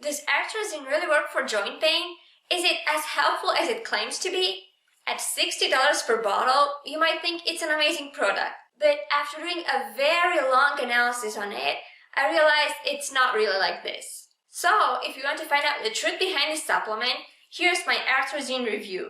Does Arthrozene really work for joint pain? Is it as helpful as it claims to be? At $60 per bottle, you might think it's an amazing product. But after doing a very long analysis on it, I realized it's not really like this. So, if you want to find out the truth behind this supplement, here's my Arthrozene review.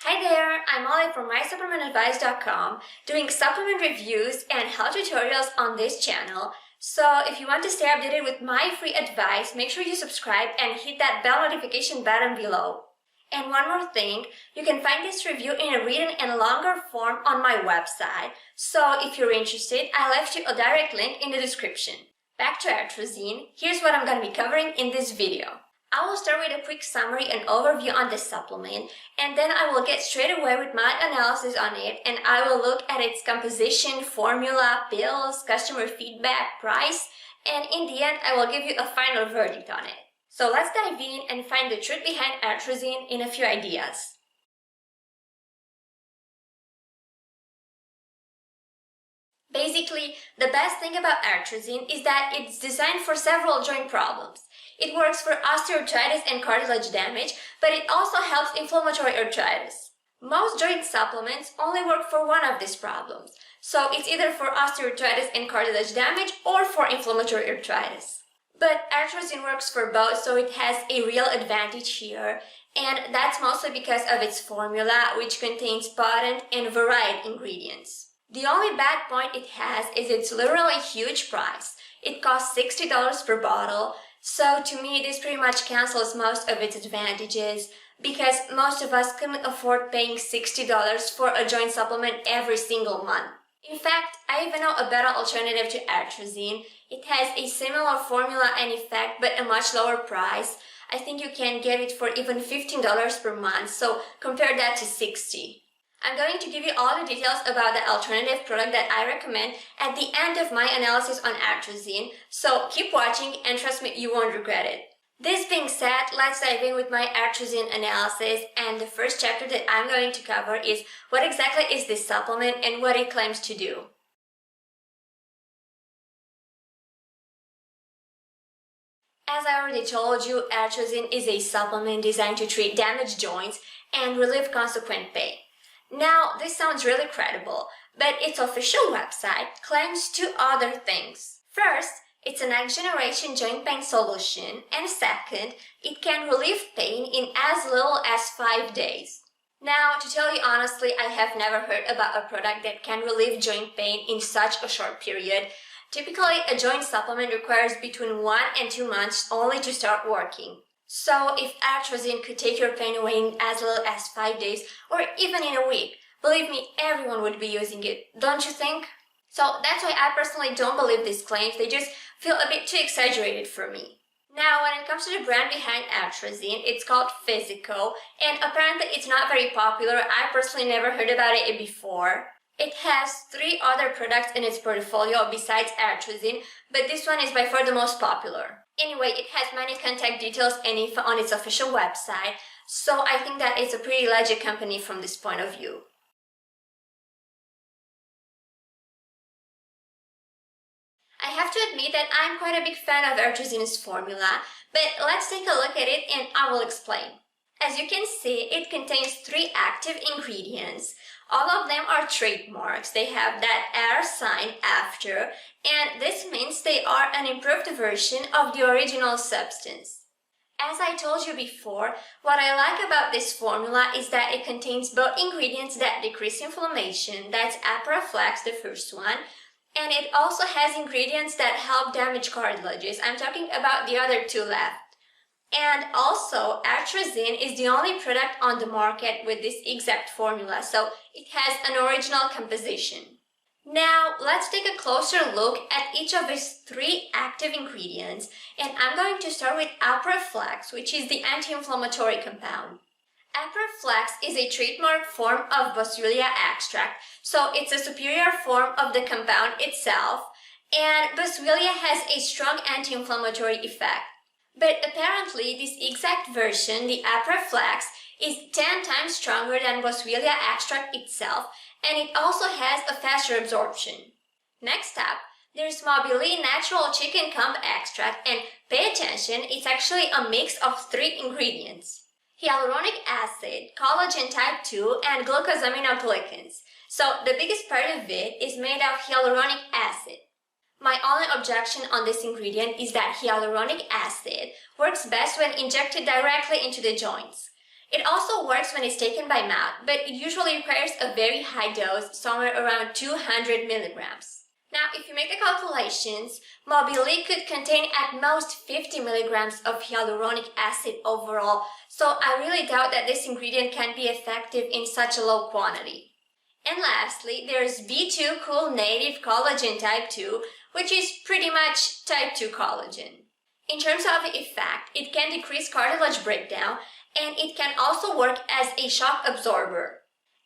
Hi there, I'm Molly from MySupplementAdvice.com, doing supplement reviews and health tutorials on this channel. So if you want to stay updated with my free advice, make sure you subscribe and hit that bell notification button below. And one more thing, you can find this review in a written and longer form on my website. So if you're interested, I left you a direct link in the description. Back to Arthrozene, here's what I'm going to be covering in this video. I will start with a quick summary and overview on this supplement, and then I will get straight away with my analysis on it, and I will look at its composition, formula, pills, customer feedback, price, and in the end I will give you a final verdict on it. So let's dive in and find the truth behind Arthrozene in a few ideas. Basically, the best thing about Arthrozene is that it's designed for several joint problems. It works for osteoarthritis and cartilage damage, but it also helps inflammatory arthritis. Most joint supplements only work for one of these problems, so it's either for osteoarthritis and cartilage damage or for inflammatory arthritis. But Arthrozene works for both, so it has a real advantage here, and that's mostly because of its formula, which contains potent and varied ingredients. The only bad point it has is its literally huge price. It costs $60 per bottle, so to me this pretty much cancels most of its advantages because most of us couldn't afford paying $60 for a joint supplement every single month. In fact, I even know a better alternative to Arthrozene. It has a similar formula and effect but a much lower price. I think you can get it for even $15 per month, so compare that to $60. I'm going to give you all the details about the alternative product that I recommend at the end of my analysis on Arthrozene, so keep watching and trust me, you won't regret it. This being said, let's dive in with my Arthrozene analysis, and the first chapter that I'm going to cover is what exactly is this supplement and what it claims to do. As I already told you, Arthrozene is a supplement designed to treat damaged joints and relieve consequent pain. Now, this sounds really credible, but its official website claims two other things. First, it's a next-generation joint pain solution, and second, it can relieve pain in as little as 5 days. Now, to tell you honestly, I have never heard about a product that can relieve joint pain in such a short period. Typically, a joint supplement requires between 1 and 2 months only to start working. So if Arthrozene could take your pain away in as little as 5 days or even in a week, believe me, everyone would be using it, don't you think? So that's why I personally don't believe these claims, they just feel a bit too exaggerated for me. Now, when it comes to the brand behind Arthrozene, it's called Physico, and apparently it's not very popular. I personally never heard about it before. It has 3 other products in its portfolio besides Arthrozene, but this one is by far the most popular. Anyway, it has many contact details and info on its official website, so I think that it's a pretty legit company from this point of view. I have to admit that I'm quite a big fan of Arthrozene's formula, but let's take a look at it and I will explain. As you can see, it contains 3 active ingredients. All of them are trademarks. They have that R sign after, and this means they are an improved version of the original substance. As I told you before, what I like about this formula is that it contains both ingredients that decrease inflammation, that's Arthroflex, the first one, and it also has ingredients that help damage cartilages. I'm talking about the other 2 left. And also, Arthrozene is the only product on the market with this exact formula, so it has an original composition. Now, let's take a closer look at each of these 3 active ingredients, and I'm going to start with Arthroflex, which is the anti-inflammatory compound. Arthroflex is a trademark form of Boswellia extract, so it's a superior form of the compound itself, and Boswellia has a strong anti-inflammatory effect. But apparently this exact version, the Arthroflex, is 10 times stronger than Boswellia extract itself, and it also has a faster absorption. Next up, there's Mobili Natural Chicken Comb Extract, and pay attention, it's actually a mix of 3 ingredients: hyaluronic acid, collagen type 2, and glucosaminoglycans. So the biggest part of it is made of hyaluronic acid. My only objection on this ingredient is that hyaluronic acid works best when injected directly into the joints. It also works when it's taken by mouth, but it usually requires a very high dose, somewhere around 200 milligrams. Now, if you make the calculations, Mobili could contain at most 50 milligrams of hyaluronic acid overall, so I really doubt that this ingredient can be effective in such a low quantity. And lastly, there's B2 Cool Native Collagen Type 2, which is pretty much type 2 collagen. In terms of effect, it can decrease cartilage breakdown, and it can also work as a shock absorber.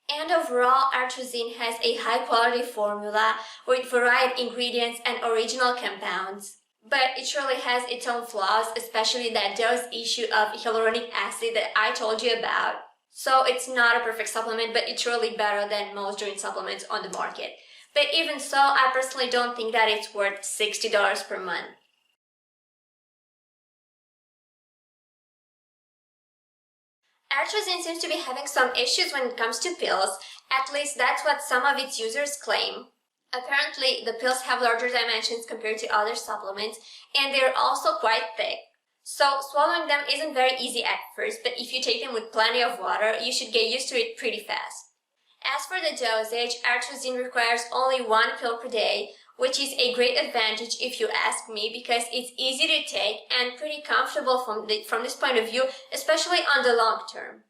And overall, Arthrozene has a high-quality formula with varied ingredients and original compounds. But it surely has its own flaws, especially that dose issue of hyaluronic acid that I told you about. So it's not a perfect supplement, but it's really better than most joint supplements on the market. But even so, I personally don't think that it's worth $60 per month. Arthrozene seems to be having some issues when it comes to pills, at least that's what some of its users claim. Apparently, the pills have larger dimensions compared to other supplements, and they're also quite thick. So swallowing them isn't very easy at first, but if you take them with plenty of water, you should get used to it pretty fast. As for the dosage, Arthrozene requires only 1 pill per day, which is a great advantage if you ask me, because it's easy to take and pretty comfortable from this point of view, especially on the long term.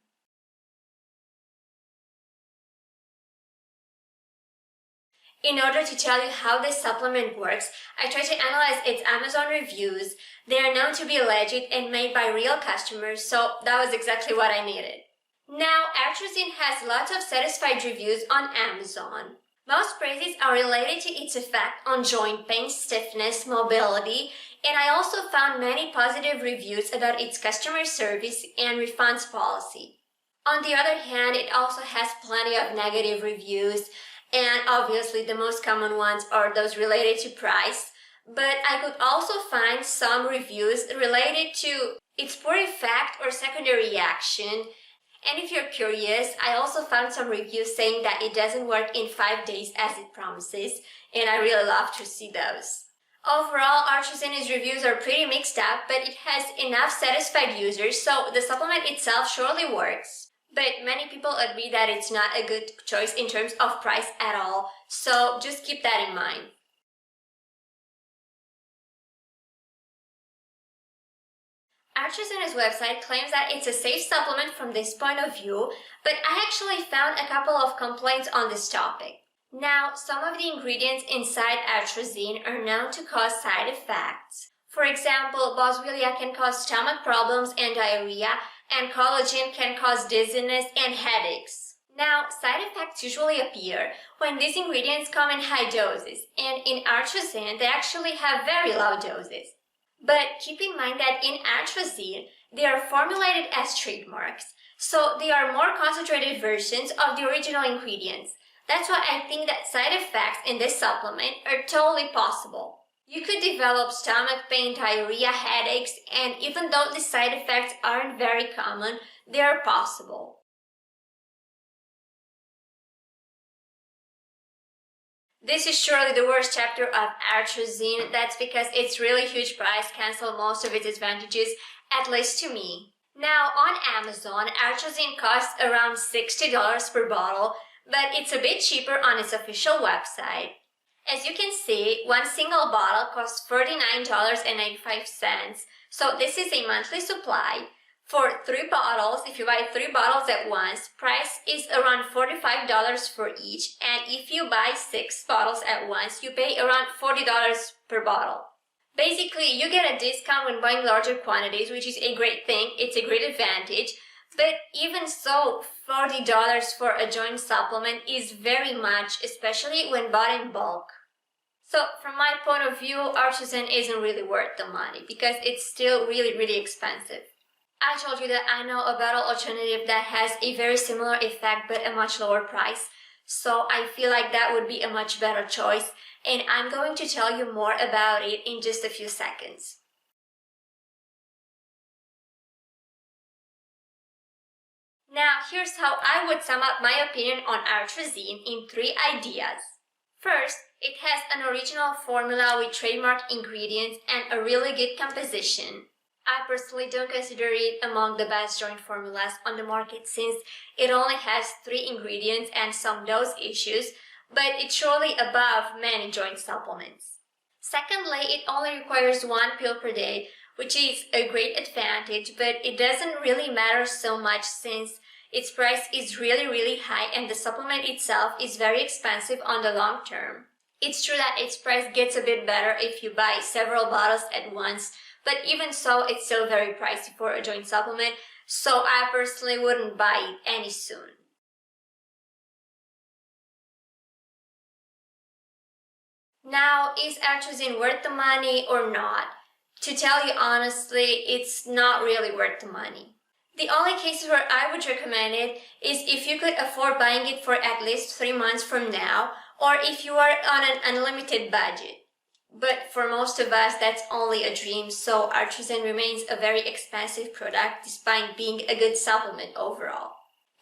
In order to tell you how this supplement works, I try to analyze its Amazon reviews. They are known to be legit and made by real customers, so that was exactly what I needed. Now, Arthrozene has lots of satisfied reviews on Amazon. Most praises are related to its effect on joint pain, stiffness, mobility, and I also found many positive reviews about its customer service and refunds policy. On the other hand, it also has plenty of negative reviews, and obviously the most common ones are those related to price, but I could also find some reviews related to its poor effect or secondary reaction. And if you're curious, I also found some reviews saying that it doesn't work in 5 days as it promises, and I really love to see those. Overall, Arthrozene's reviews are pretty mixed up, but it has enough satisfied users, so the supplement itself surely works. But many people agree that it's not a good choice in terms of price at all, so just keep that in mind. Arthrozene's website claims that it's a safe supplement from this point of view, but I actually found a couple of complaints on this topic. Now, some of the ingredients inside Arthrozene are known to cause side effects. For example, Boswellia can cause stomach problems and diarrhea, and collagen can cause dizziness and headaches. Now, side effects usually appear when these ingredients come in high doses, and in Arthrozene they actually have very low doses. But keep in mind that in Arthrozene, they are formulated as trademarks, so they are more concentrated versions of the original ingredients. That's why I think that side effects in this supplement are totally possible. You could develop stomach pain, diarrhea, headaches, and even though the side effects aren't very common, they are possible. This is surely the worst chapter of Arthrozene. That's because its really huge price canceled most of its advantages, at least to me. Now, on Amazon, Arthrozene costs around $60 per bottle, but it's a bit cheaper on its official website. As you can see, one single bottle costs $49.95, so this is a monthly supply. For 3 bottles, if you buy 3 bottles at once, price is around $45 for each, and if you buy 6 bottles at once, you pay around $40 per bottle. Basically, you get a discount when buying larger quantities, which is a great thing, it's a great advantage, but even so, $40 for a joint supplement is very much, especially when bought in bulk. So, from my point of view, Arthrozene isn't really worth the money, because it's still really expensive. I told you that I know a better alternative that has a very similar effect but a much lower price. So I feel like that would be a much better choice, and I'm going to tell you more about it in just a few seconds. Now, here's how I would sum up my opinion on Arthrozene in 3 ideas. First, it has an original formula with trademark ingredients and a really good composition. I personally don't consider it among the best joint formulas on the market since it only has 3 ingredients and some dose issues, but it's surely above many joint supplements. Secondly, it only requires 1 pill per day, which is a great advantage, but it doesn't really matter so much since its price is really high and the supplement itself is very expensive on the long term. It's true that its price gets a bit better if you buy several bottles at once, but even so, it's still very pricey for a joint supplement, so I personally wouldn't buy it any soon. Now, is Arthrozene worth the money or not? To tell you honestly, it's not really worth the money. The only cases where I would recommend it is if you could afford buying it for at least 3 months from now, or if you are on an unlimited budget. But for most of us, that's only a dream, so Arthrozene remains a very expensive product despite being a good supplement overall.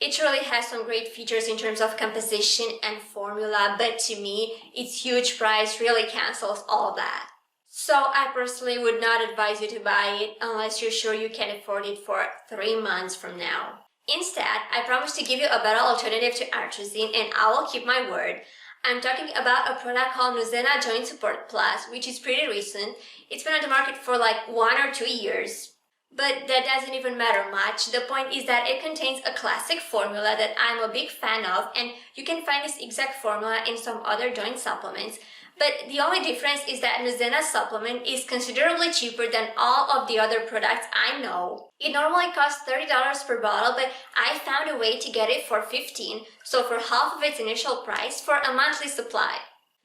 It really has some great features in terms of composition and formula, but to me, its huge price really cancels all that. So I personally would not advise you to buy it unless you're sure you can afford it for 3 months from now. Instead, I promise to give you a better alternative to Arthrozene, and I will keep my word. I'm talking about a product called Nuzena Joint Support Plus, which is pretty recent. It's been on the market for like 1 or 2 years. But that doesn't even matter much. The point is that it contains a classic formula that I'm a big fan of, and you can find this exact formula in some other joint supplements. But the only difference is that Nuzena supplement is considerably cheaper than all of the other products I know. It normally costs $30 per bottle, but I found a way to get it for $15, so for half of its initial price for a monthly supply.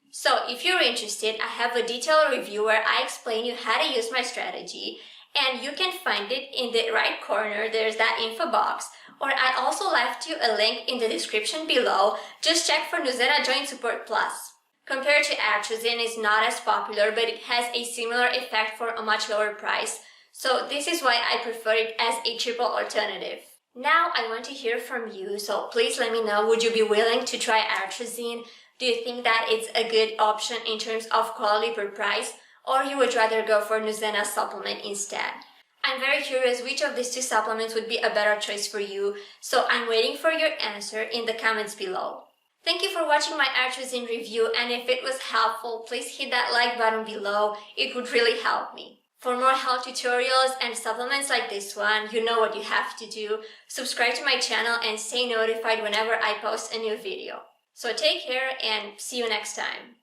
So if you're interested, I have a detailed review where I explain you how to use my strategy, and you can find it in the right corner. There's that info box, or I also left you a link in the description below. Just check for Nuzena Joint Support Plus. Compared to Arthrozene, it's not as popular, but it has a similar effect for a much lower price. So this is why I prefer it as a triple alternative. Now I want to hear from you, so please let me know, would you be willing to try Arthrozene? Do you think that it's a good option in terms of quality per price, or you would rather go for Nuzena supplement instead? I'm very curious which of these 2 supplements would be a better choice for you, so I'm waiting for your answer in the comments below. Thank you for watching my Arthrozene review, and if it was helpful, please hit that like button below. It would really help me. For more health tutorials and supplements like this one, you know what you have to do. Subscribe to my channel and stay notified whenever I post a new video. So take care and see you next time.